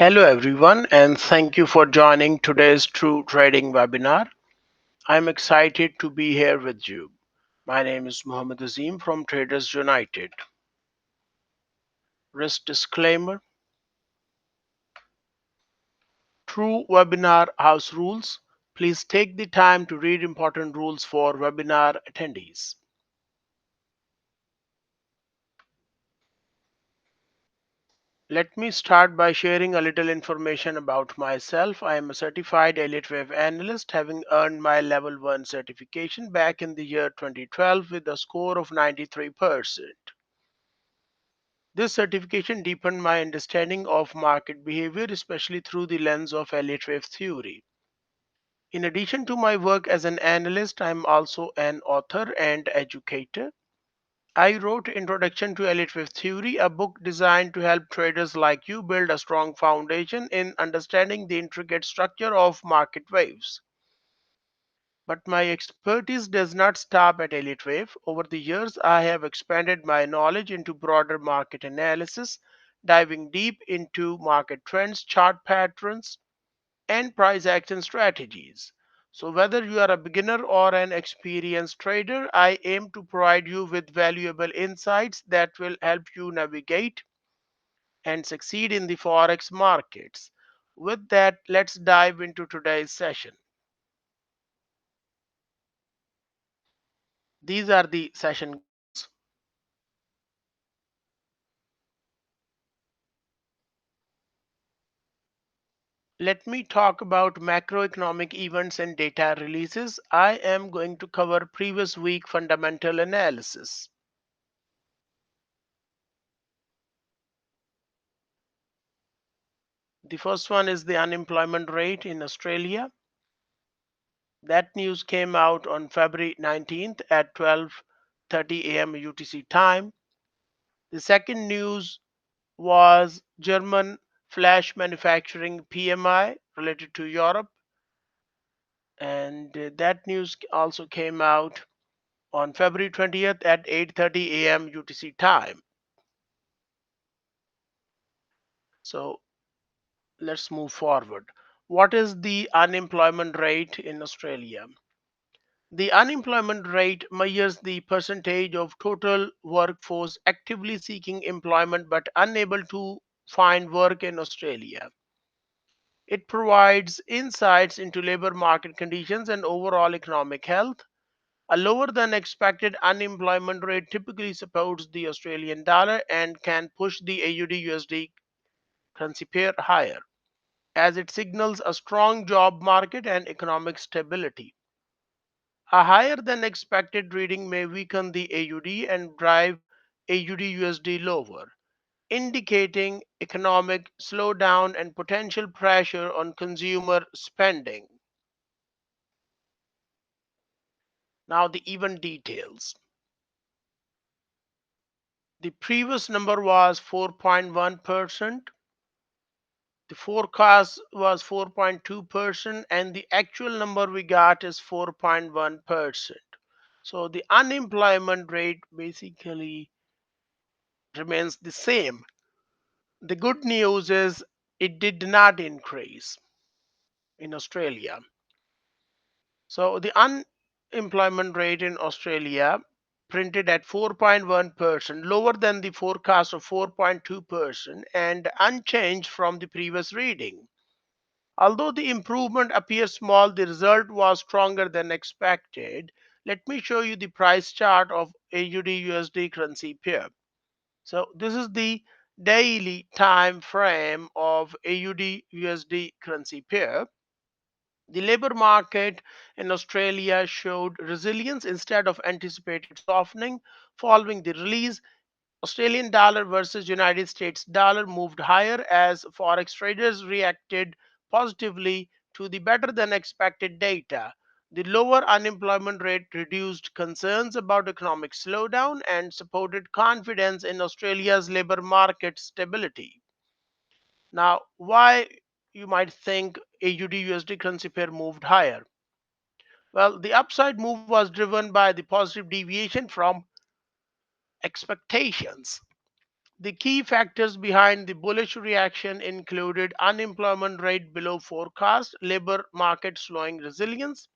Hello everyone, and thank you for joining today's True Trading webinar. I'm excited to be here with you. My name is Mohammed Azim from Traders United. Risk disclaimer. True webinar house rules. Please take the time to read important rules for webinar attendees. Let me start by sharing a little information about myself. I am a certified elite wave analyst, having earned my level 1 certification back in the year 2012 with a score of 93%. This certification deepened my understanding of market behavior, especially through the lens of elite wave theory. In addition to my work as an analyst, I am also an author and educator. I wrote Introduction to Elite Wave Theory, a book designed to help traders like you build a strong foundation in understanding the intricate structure of market waves. But my expertise does not stop at Elite Wave. Over the years, I have expanded my knowledge into broader market analysis, diving deep into market trends, chart patterns, and price action strategies. So, whether you are a beginner or an experienced trader, I aim to provide you with valuable insights that will help you navigate and succeed in the Forex markets. With that, let's dive into today's session. These are the session goals. Let me talk about macroeconomic events and data releases. I am going to cover previous week fundamental analysis. The first one is the unemployment rate in Australia. That news came out on February 19th at 12:30 a.m. UTC time. The second news was German flash manufacturing PMI related to Europe, and that news also came out on February 20th at 8:30 a.m. UTC time. So let's move forward. What is the unemployment rate in Australia? The unemployment rate measures the percentage of total workforce actively seeking employment but unable to find work in Australia. It provides insights into labor market conditions and overall economic health. A lower than expected unemployment rate typically supports the Australian dollar and can push the AUD USD currency pair higher, as it signals a strong job market and economic stability. A higher than expected reading may weaken the AUD and drive AUD USD lower, indicating economic slowdown and potential pressure on consumer spending. Now, the event details. The previous number was 4.1%. The forecast was 4.2%, and the actual number we got is 4.1%. So the unemployment rate basically remains the same. The good news is it did not increase in Australia. So the unemployment rate in Australia printed at 4.1%, lower than the forecast of 4.2% and unchanged from the previous reading. Although the improvement appears small, the result was stronger than expected. Let me show you the price chart of AUD USD currency pair. So this is the daily time frame of AUD USD currency pair. The labor market in Australia showed resilience instead of anticipated softening following the release. Australian dollar versus United States dollar moved higher as forex traders reacted positively to the better than expected data. The lower unemployment rate reduced concerns about economic slowdown and supported confidence in Australia's labor market stability. Now, why you might think AUD USD currency pair moved higher? Well, the upside move was driven by the positive deviation from expectations. The key factors behind the bullish reaction included unemployment rate below forecast, labor market slowing resilience,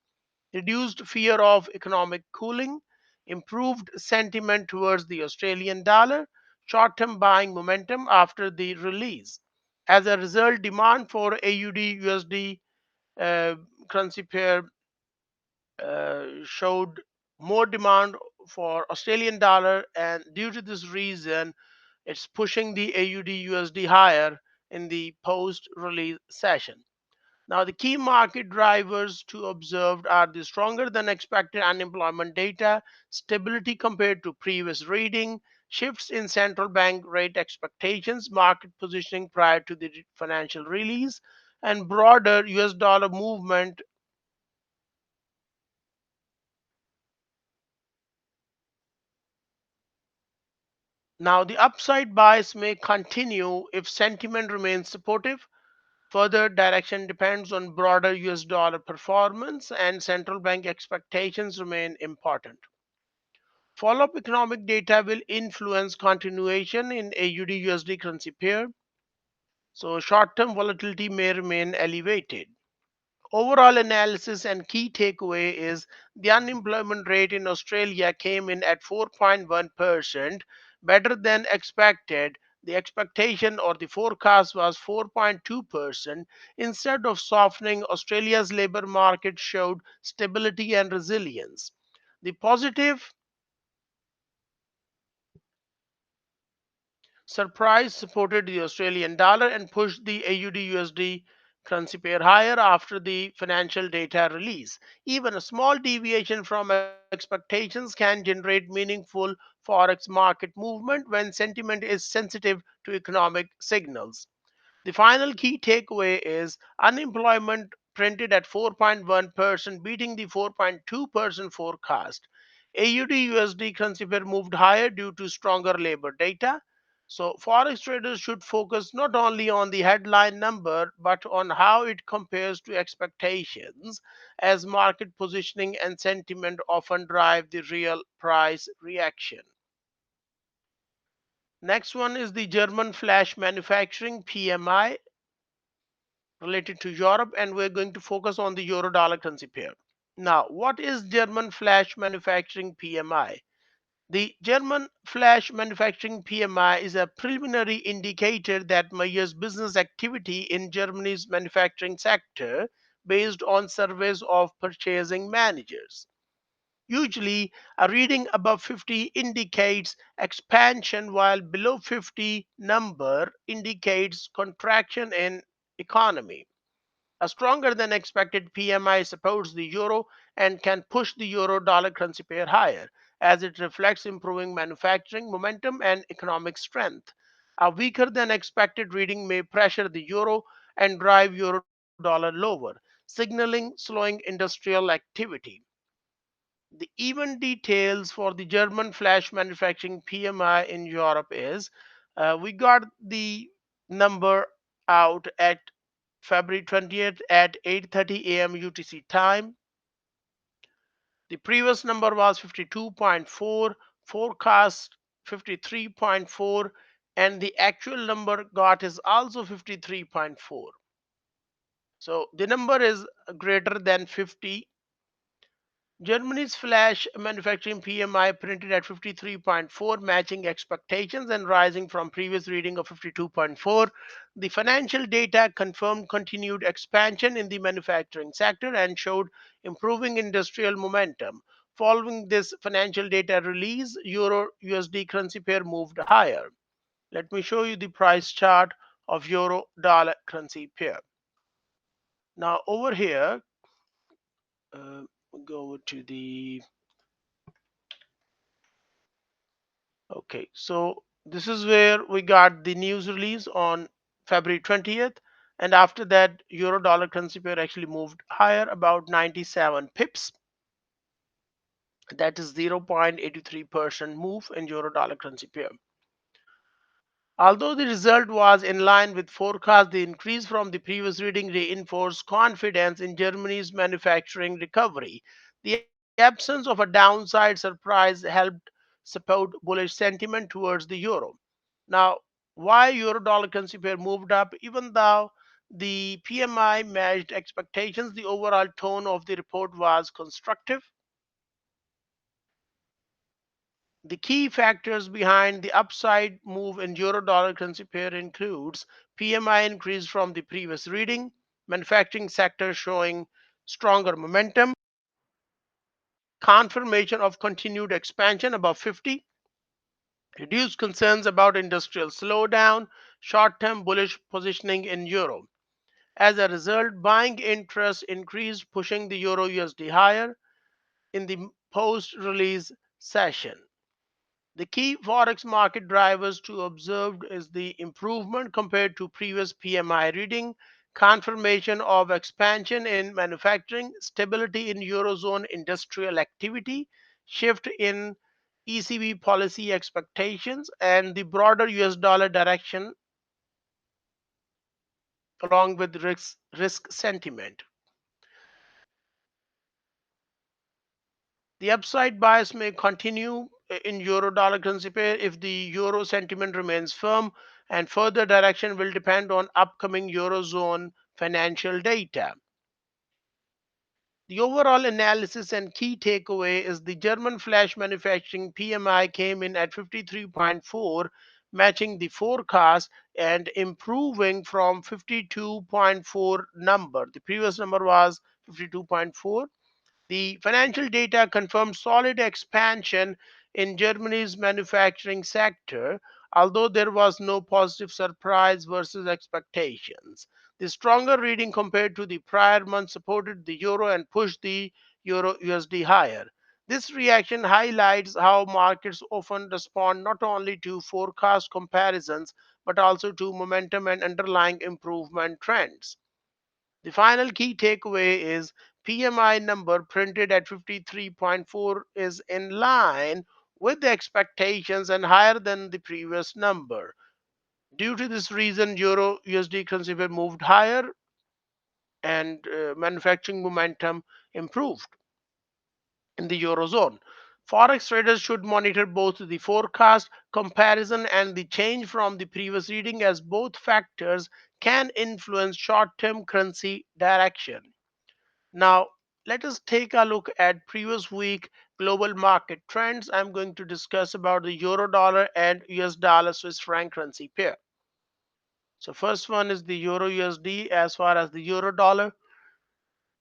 reduced fear of economic cooling, improved sentiment towards the Australian dollar, short term buying momentum after the release. As a result, demand for AUD USD currency pair showed more demand for Australian dollar, and due to this reason, it's pushing the AUD USD higher in the post release session. Now, the key market drivers to observe are the stronger than expected unemployment data, stability compared to previous reading, shifts in central bank rate expectations, market positioning prior to the financial release, and broader US dollar movement. Now, the upside bias may continue if sentiment remains supportive. Further direction depends on broader US dollar performance, and central bank expectations remain important. Follow up economic data will influence continuation in AUD USD currency pair, so short term volatility may remain elevated. Overall analysis and key takeaway is the unemployment rate in Australia came in at 4.1%, better than expected. The expectation or the forecast was 4.2%. Instead of softening, Australia's labor market showed stability and resilience. The positive surprise supported the Australian dollar and pushed the AUD USD currency pair higher after the financial data release. Even a small deviation from expectations can generate meaningful forex market movement when sentiment is sensitive to economic signals. The final key takeaway is unemployment printed at 4.1%, beating the 4.2% forecast. AUD USD currency pair moved higher due to stronger labor data. So, forex traders should focus not only on the headline number but on how it compares to expectations, as market positioning and sentiment often drive the real price reaction. Next one is the German flash manufacturing PMI related to Europe, and we're going to focus on the euro dollar currency pair. Now, what is German flash manufacturing PMI? The German flash manufacturing PMI is a preliminary indicator that measures business activity in Germany's manufacturing sector based on surveys of purchasing managers. Usually, a reading above 50 indicates expansion, while below 50 number indicates contraction in economy. A stronger than expected PMI supports the euro and can push the euro dollar currency pair higher, as it reflects improving manufacturing momentum and economic strength. A weaker than expected reading may pressure the euro and drive euro dollar lower, signaling slowing industrial activity. The even details for the German flash manufacturing PMI in Europe is we got the number out at February 20th at 8:30 a.m. UTC time. The previous number was 52.4, forecast 53.4, and the actual number got is also 53.4. So the number is greater than 50. Germany's flash manufacturing PMI printed at 53.4, matching expectations and rising from previous reading of 52.4. The financial data confirmed continued expansion in the manufacturing sector and showed improving industrial momentum. Following this financial data release, Euro USD currency pair moved higher. Let me show you the price chart of Euro dollar currency pair. Now over here, go over to the Okay, so this is where we got the news release on February 20th, and after that, euro dollar currency pair actually moved higher about 97 pips. That is 0.83% move in euro dollar currency pair. Although the result was in line with forecast, the increase from the previous reading reinforced confidence in Germany's manufacturing recovery. The absence of a downside surprise helped support bullish sentiment towards the euro. Now, why euro dollar currency pair moved up? Even though the PMI matched expectations, the overall tone of the report was constructive. The key factors behind the upside move in euro dollar currency pair includes PMI increase from the previous reading, manufacturing sector showing stronger momentum, confirmation of continued expansion above 50, reduced concerns about industrial slowdown, short-term bullish positioning in euro. As a result, buying interest increased, pushing the euro USD higher in the post-release session. The key forex market drivers to observe is the improvement compared to previous PMI reading, confirmation of expansion in manufacturing, stability in eurozone industrial activity, shift in ECB policy expectations, and the broader US dollar direction along with risk sentiment. The upside bias may continue in euro dollar currency pair if the euro sentiment remains firm, and further direction will depend on upcoming eurozone financial data. The overall analysis and key takeaway is the German flash manufacturing PMI came in at 53.4, matching the forecast and improving from 52.4 number. The previous number was 52.4. The financial data confirmed solid expansion in Germany's manufacturing sector, although there was no positive surprise versus expectations. The stronger reading compared to the prior month supported the euro and pushed the euro USD higher. This reaction highlights how markets often respond not only to forecast comparisons but also to momentum and underlying improvement trends. The final key takeaway is PMI number printed at 53.4 is in line with the expectations and higher than the previous number. Due to this reason, Euro USD currency pair moved higher and manufacturing momentum improved in the Eurozone. Forex traders should monitor both the forecast, comparison, and the change from the previous reading, as both factors can influence short term currency direction. Now, let us take a look at previous week global market trends. I'm going to discuss about the euro dollar and US dollar Swiss franc currency pair. So first one is the euro USD. As far as the euro dollar,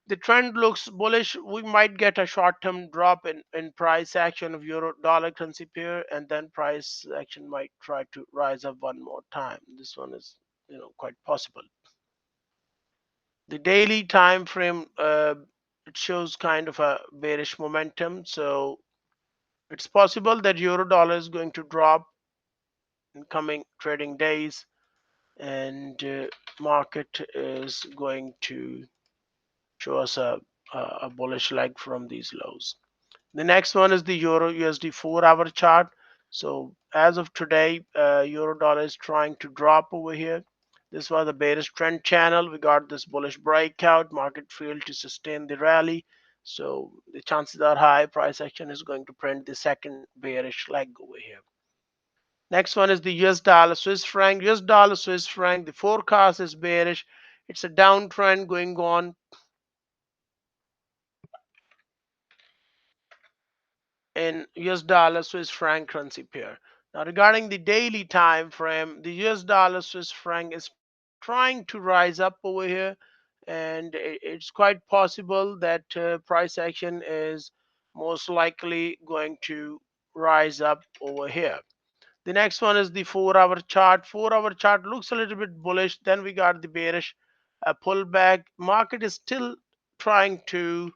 the trend looks bullish. We might get a short-term drop in price action of euro dollar currency pair, and then price action might try to rise up one more time. This one is quite possible. The daily time frame, it shows kind of a bearish momentum, so it's possible that euro dollar is going to drop in coming trading days, and market is going to show us a bullish leg from these lows. The next one is the euro USD 4-hour chart. So as of today, euro dollar is trying to drop over here. This was a bearish trend channel. We got this bullish breakout. Market failed to sustain the rally. So the chances are high price action is going to print the second bearish leg over here. Next one is the US dollar Swiss franc. US dollar Swiss franc. The forecast is bearish. It's a downtrend going on in US dollar Swiss franc currency pair. Now, regarding the daily time frame, the US dollar Swiss franc is trying to rise up over here, and it's quite possible that price action is most likely going to rise up over here. The next one is the 4-hour chart. 4-hour chart looks a little bit bullish. Then we got the bearish pullback. Market is still trying to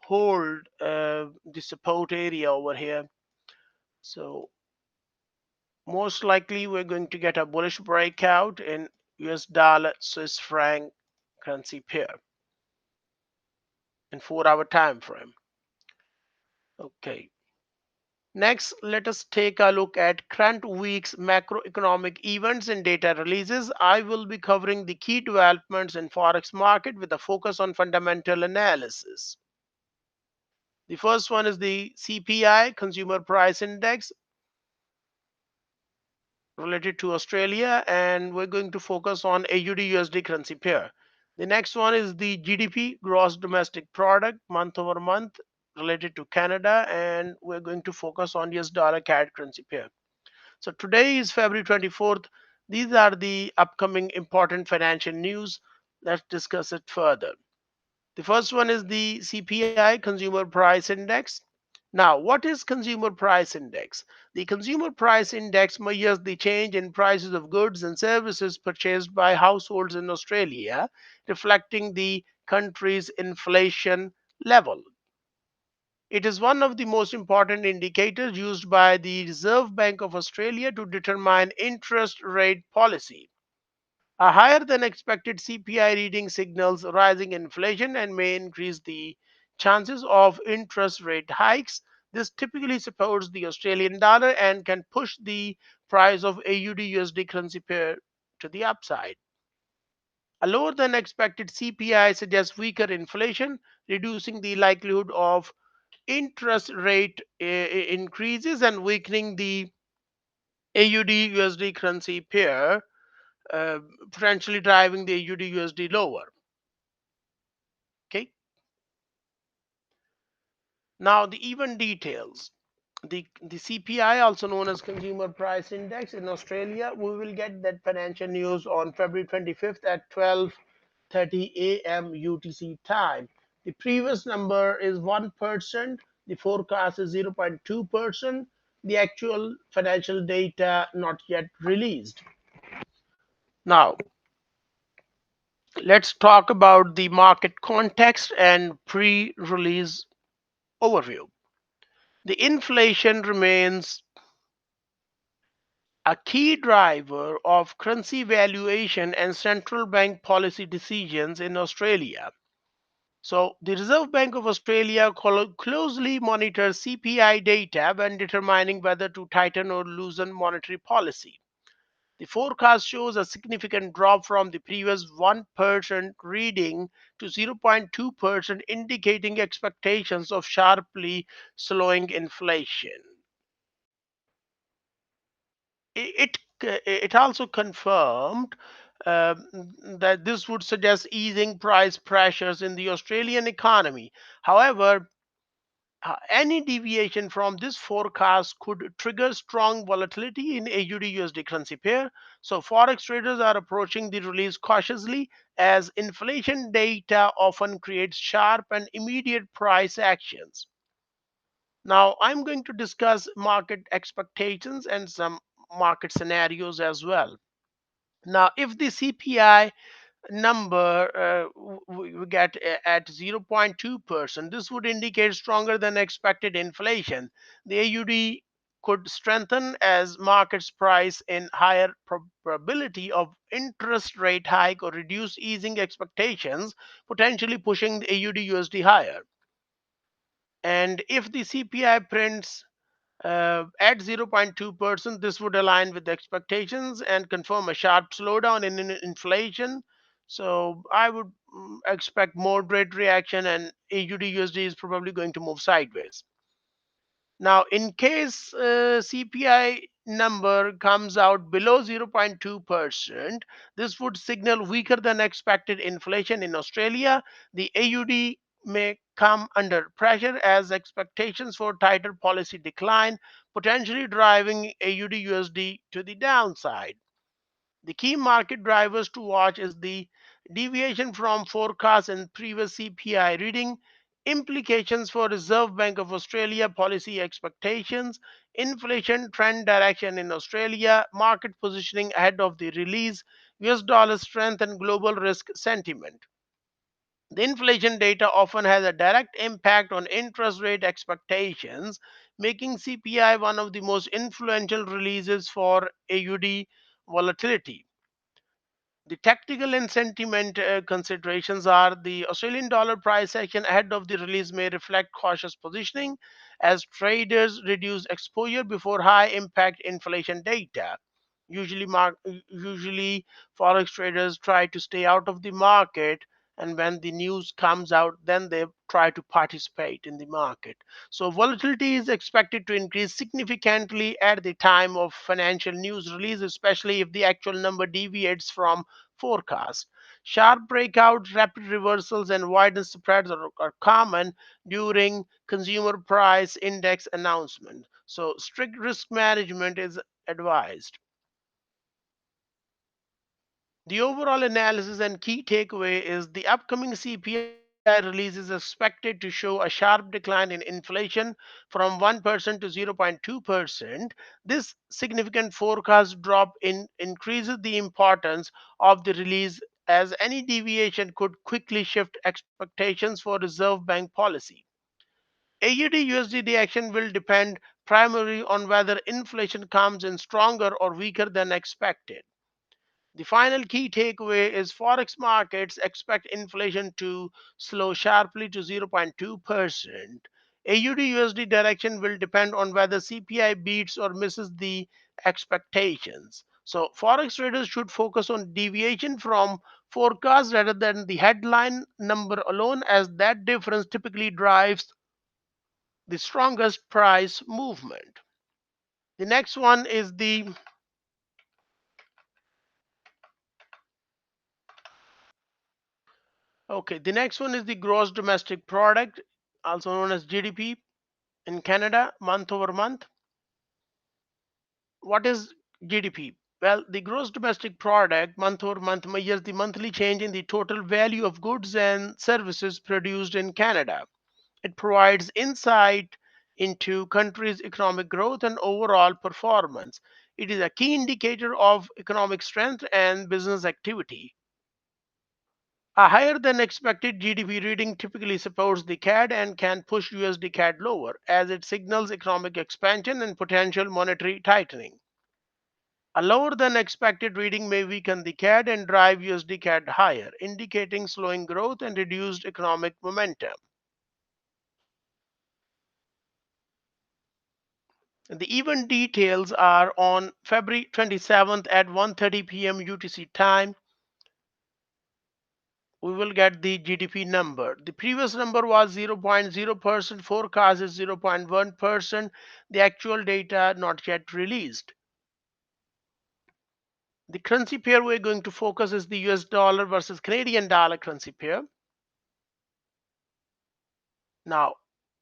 hold the support area over here. So most likely we're going to get a bullish breakout in US dollar Swiss franc currency pair in 4-hour time frame. Okay. Next, let us take a look at current week's macroeconomic events and data releases. I will be covering the key developments in forex market with a focus on fundamental analysis. The first one is the CPI, Consumer Price Index. related to Australia, and we're going to focus on AUD USD currency pair. The next one is the GDP, gross domestic product, month over month, related to Canada, and we're going to focus on US dollar CAD currency pair. So today is February 24th. These are the upcoming important financial news. Let's discuss it further. The first one is the CPI, Consumer Price Index. Now, what is Consumer Price Index? The Consumer Price Index measures the change in prices of goods and services purchased by households in Australia, reflecting the country's inflation level. It is one of the most important indicators used by the Reserve Bank of Australia to determine interest rate policy. A higher than expected CPI reading signals rising inflation and may increase the chances of interest rate hikes. This typically supports the Australian dollar and can push the price of AUD USD currency pair to the upside. A lower than expected CPI suggests weaker inflation, reducing the likelihood of interest rate increases and weakening the AUD USD currency pair, uh, potentially driving the AUD USD lower. Okay. Now the even details. The CPI, also known as Consumer Price Index in Australia, we will get that financial news on February 25th at 12:30 a.m. UTC time. The previous number is 1%. The forecast is 0.2%. The actual financial data not yet released. Now, let's talk about the market context and pre-release overview. The inflation remains a key driver of currency valuation and central bank policy decisions in Australia. So, the Reserve Bank of Australia closely monitors CPI data when determining whether to tighten or loosen monetary policy. The forecast shows a significant drop from the previous 1% reading to 0.2%, indicating expectations of sharply slowing inflation. It also confirmed um, that this would suggest easing price pressures in the Australian economy. However, any deviation from this forecast could trigger strong volatility in AUD USD currency pair. So, Forex traders are approaching the release cautiously as inflation data often creates sharp and immediate price actions. Now, I'm going to discuss market expectations and some market scenarios as well. Now, if the CPI number we get at 0.2%, this would indicate stronger than expected inflation. The AUD could strengthen as markets price in higher probability of interest rate hike or reduce easing expectations, potentially pushing the AUD USD higher. And if the CPI prints at 0.2%, this would align with the expectations and confirm a sharp slowdown in inflation. So I would expect moderate reaction, and AUD USD is probably going to move sideways. Now, in case CPI number comes out below 0.2%, this would signal weaker than expected inflation in Australia. The AUD may come under pressure as expectations for tighter policy decline, potentially driving AUD USD to the downside. The key market drivers to watch is the deviation from forecast and previous CPI reading, implications for Reserve Bank of Australia policy expectations, inflation trend direction in Australia, market positioning ahead of the release, US dollar strength and global risk sentiment. The inflation data often has a direct impact on interest rate expectations, making CPI one of the most influential releases for AUD volatility. The tactical and sentiment considerations are the Australian dollar price action ahead of the release may reflect cautious positioning as traders reduce exposure before high impact inflation data. Usually, forex traders try to stay out of the market and when the news comes out, then they try to participate in the market. So volatility is expected to increase significantly at the time of financial news release, especially if the actual number deviates from forecast. Sharp breakouts, rapid reversals, and widened spreads are common during consumer price index announcement. So strict risk management is advised. The overall analysis and key takeaway is the upcoming CPI release is expected to show a sharp decline in inflation from 1% to 0.2%. This significant forecast drop increases the importance of the release, as any deviation could quickly shift expectations for Reserve Bank policy. AUD USD action will depend primarily on whether inflation comes in stronger or weaker than expected. The final key takeaway is Forex markets expect inflation to slow sharply to 0.2%. AUD USD direction will depend on whether CPI beats or misses the expectations. So, Forex traders should focus on deviation from forecast rather than the headline number alone, as that difference typically drives the strongest price movement. The next one is the gross domestic product, also known as GDP in Canada, month over month. What is GDP? Well, the gross domestic product month over month measures the monthly change in the total value of goods and services produced in Canada. It provides insight into country's economic growth and overall performance. It is a key indicator of economic strength and business activity. A higher than expected GDP reading typically supports the CAD and can push USD-CAD lower, as it signals economic expansion and potential monetary tightening. A lower than expected reading may weaken the CAD and drive USD-CAD higher, indicating slowing growth and reduced economic momentum. The event details are on February 27th at 1:30 p.m. UTC time. We will get the GDP number. The previous number was 0.0%, forecast is 0.1%. The actual data not yet released. The currency pair we're going to focus is the US dollar versus Canadian dollar currency pair. Now,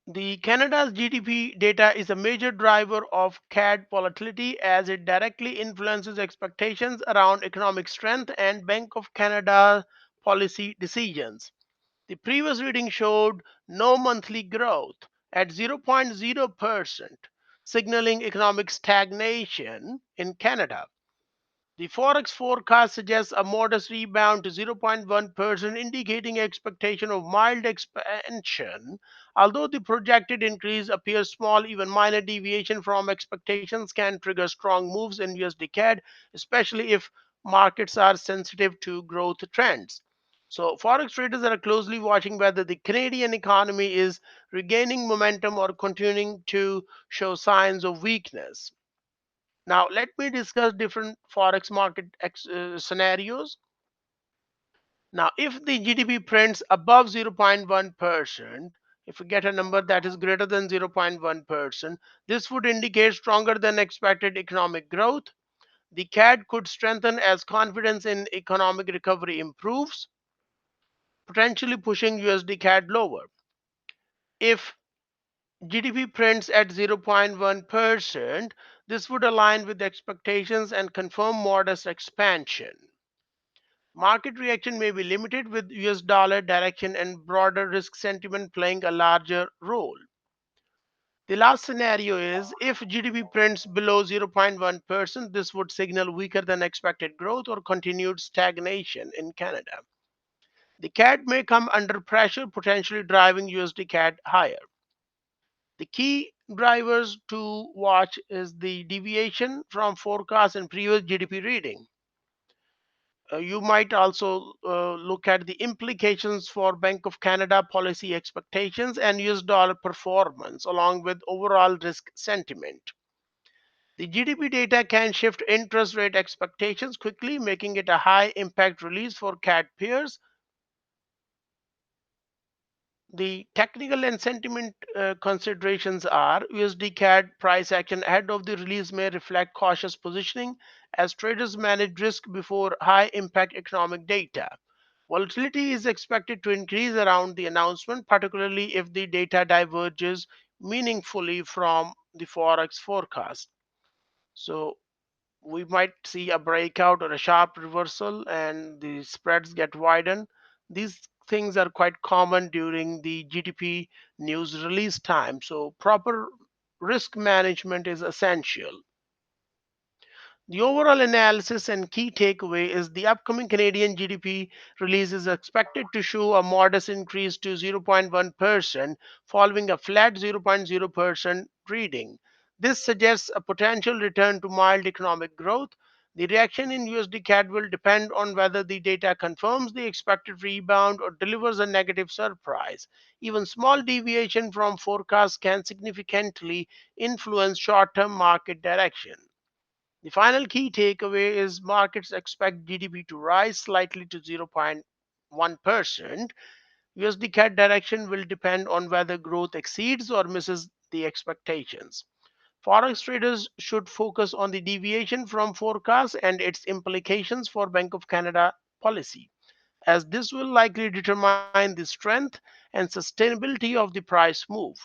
the Canada's GDP data is a major driver of CAD volatility, as it directly influences expectations around economic strength and Bank of Canada policy decisions. The previous reading showed no monthly growth at 0.0%, signaling economic stagnation in Canada. The Forex forecast suggests a modest rebound to 0.1%, indicating expectation of mild expansion. Although the projected increase appears small, even minor deviation from expectations can trigger strong moves in USD CAD, especially if markets are sensitive to growth trends. So, Forex traders are closely watching whether the Canadian economy is regaining momentum or continuing to show signs of weakness. Now, let me discuss different forex market scenarios. Now, if the GDP prints above 0.1%, if we get a number that is greater than 0.1%, this would indicate stronger than expected economic growth. The CAD could strengthen as confidence in economic recovery improves, potentially pushing USD CAD lower. If GDP prints at 0.1%, this would align with expectations and confirm modest expansion. Market reaction may be limited, with US dollar direction and broader risk sentiment playing a larger role. The last scenario is if GDP prints below 0.1%, this would signal weaker than expected growth or continued stagnation in Canada. The CAD may come under pressure, potentially driving USD CAD higher. The key drivers to watch is the deviation from forecast and previous GDP reading. You might also look at the implications for Bank of Canada policy expectations and US dollar performance, along with overall risk sentiment. The GDP data can shift interest rate expectations quickly, making it a high impact release for CAD pairs. The technical and sentiment considerations are USD CAD price action ahead of the release may reflect cautious positioning as traders manage risk before high impact economic data. Volatility is expected to increase around the announcement, particularly if the data diverges meaningfully from the Forex forecast. So we might see a breakout or a sharp reversal and the spreads get widened. These things are quite common during the GDP news release time. So proper risk management is essential. The overall analysis and key takeaway is the upcoming Canadian GDP release is expected to show a modest increase to 0.1% following a flat 0.0% reading. This suggests a potential return to mild economic growth. The reaction in USD CAD will depend on whether the data confirms the expected rebound or delivers a negative surprise. Even small deviation from forecasts can significantly influence short-term market direction. The final key takeaway is markets expect GDP to rise slightly to 0.1%. USD CAD direction will depend on whether growth exceeds or misses the expectations. Forex traders should focus on the deviation from forecast and its implications for Bank of Canada policy, as this will likely determine the strength and sustainability of the price move.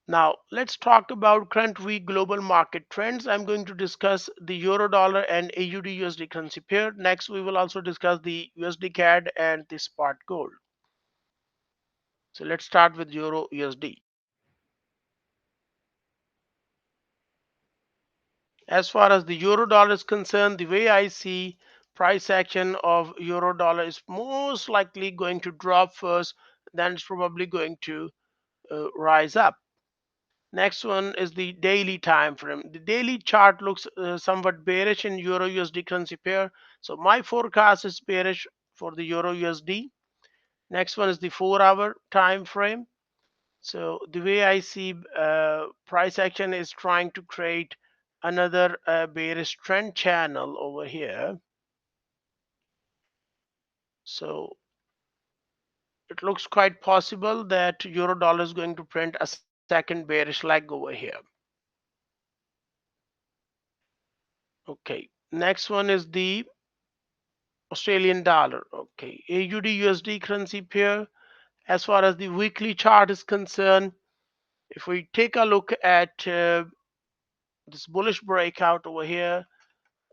Now, let's talk about current week global market trends. I'm going to discuss the euro dollar and AUD USD currency pair. Next, we will also discuss the USD CAD and the spot gold. So let's start with euro USD. As far as the euro dollar is concerned, the way I see price action of euro dollar is most likely going to drop first, then it's probably going to rise up. Next one is the daily time frame. The daily chart looks somewhat bearish in Euro USD currency pair. So my forecast is bearish for the Euro USD. Next one is the 4-hour time frame. So the way I see price action is trying to create another bearish trend channel over here. So it looks quite possible that Euro dollar is going to print a second bearish leg over here. Okay. Next one is the Australian dollar. Okay, AUD USD currency pair. As far as the weekly chart is concerned, if we take a look at this bullish breakout over here,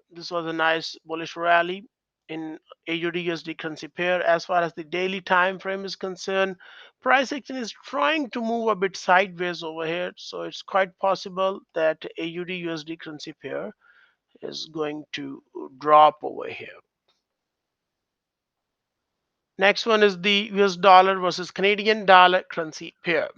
this was a nice bullish rally in AUD USD currency pair. As far as the daily time frame is concerned, price action is trying to move a bit sideways over here, so it's quite possible that AUD USD currency pair is going to drop over here. Next one is the US dollar versus Canadian dollar currency pair.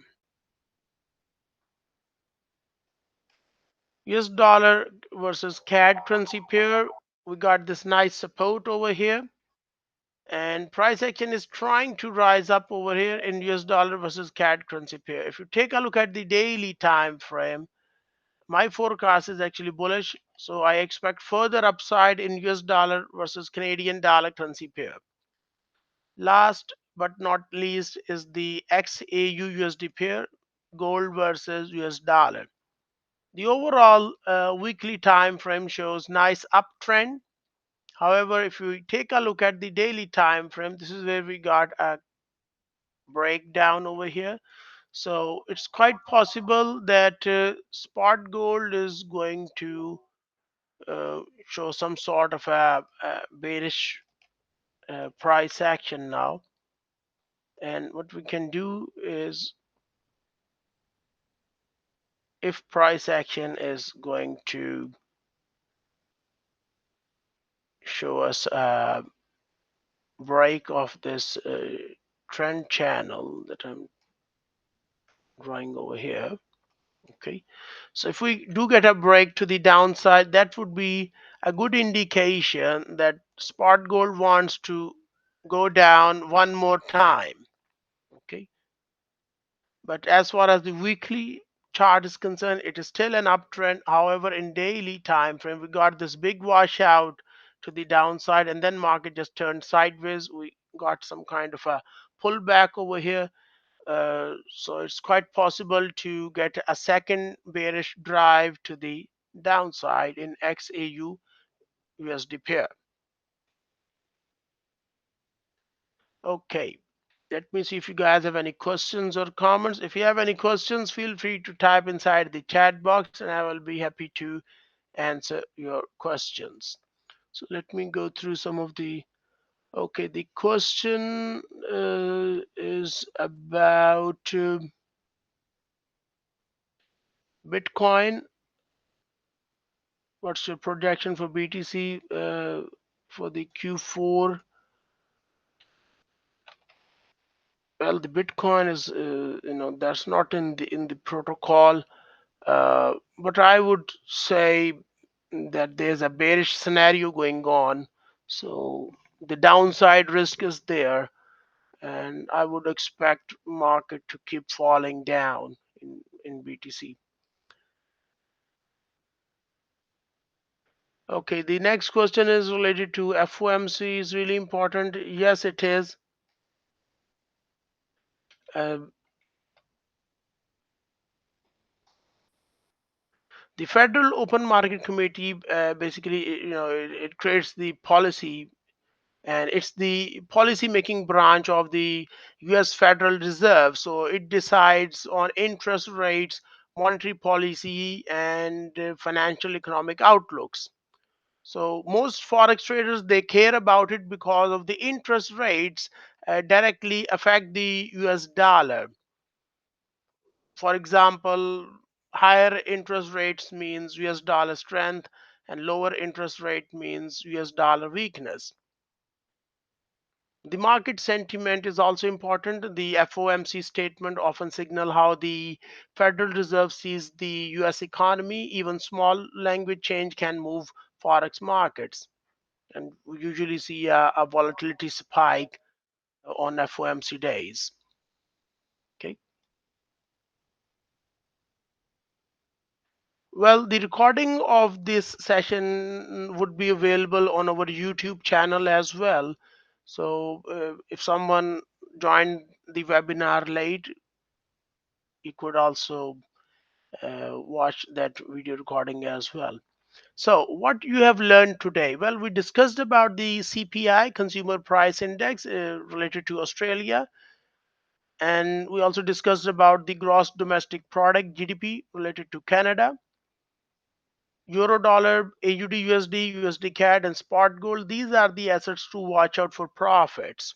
US dollar versus CAD currency pair. We got this nice support over here. And price action is trying to rise up over here in US dollar versus CAD currency pair. If you take a look at the daily time frame, my forecast is actually bullish. So I expect further upside in US dollar versus Canadian dollar currency pair. Last but not least is the XAU USD pair, gold versus US dollar. The overall weekly time frame shows nice uptrend. However, if we take a look at the daily time frame, this is where we got a breakdown over here. So it's quite possible that spot gold is going to show some sort of a bearish price action now. And what we can do is, if price action is going to show us a break of this trend channel that I'm drawing over here. Okay, so if we do get a break to the downside, that would be a good indication that spot gold wants to go down one more time. Okay, but as far as the weekly chart is concerned, it is still an uptrend. However, in daily time frame, we got this big washout to the downside, and then market just turned sideways. We got some kind of a pullback over here. So it's quite possible to get a second bearish drive to the downside in XAU USD pair. Okay, let me see if you guys have any questions or comments. If you have any questions, feel free to type inside the chat box and I will be happy to answer your questions. So let me go through some of the. Okay, the question is about Bitcoin. What's your projection for BTC for the Q4? Well, the Bitcoin is, that's not in the protocol, but I would say that there's a bearish scenario going on, so the downside risk is there, and I would expect market to keep falling down in BTC. Okay, the next question is related to FOMC. Is really important. Yes, it is. Uh, the Federal Open Market Committee basically, it creates the policy, and it's the policy making branch of the US Federal Reserve. So it decides on interest rates, monetary policy, and financial economic outlooks. So most forex traders, they care about it because of the interest rates directly affect the US dollar. For example, higher interest rates means US dollar strength, and lower interest rate means US dollar weakness. The market sentiment is also important. The FOMC statement often signal how the Federal Reserve sees the US economy. Even small language change can move forex markets. And we usually see a volatility spike on FOMC days. Okay. Well, the recording of this session would be available on our YouTube channel as well. So if someone joined the webinar late, you could also watch that video recording as well. So what you have learned today? Well, we discussed about the CPI, Consumer Price Index, related to Australia. And we also discussed about the gross domestic product GDP related to Canada, euro dollar, AUD USD, USD CAD, and spot gold. These are the assets to watch out for profits.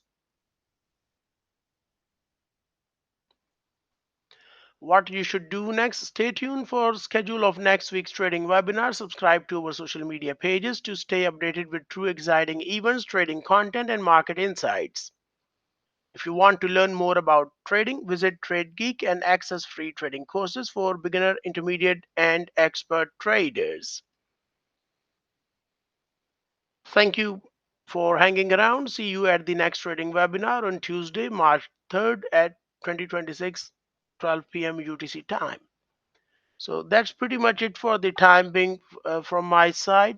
What you should do next: stay tuned for schedule of next week's trading webinar. Subscribe to our social media pages to stay updated with true exciting events, trading content, and market insights. If you want to learn more about trading, visit TradeGeek and access free trading courses for beginner, intermediate, and expert traders. Thank you for hanging around. See you at the next trading webinar on Tuesday, March 3rd at 2026, 12 p.m. UTC time. So that's pretty much it for the time being from my side.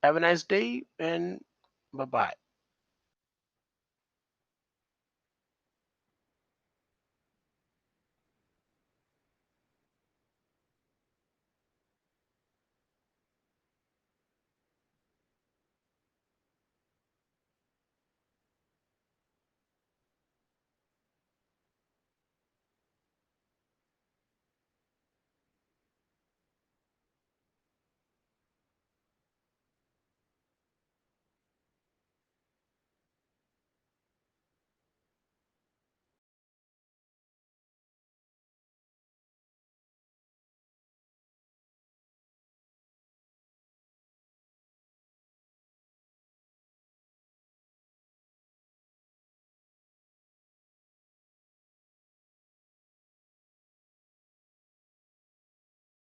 Have a nice day and bye bye.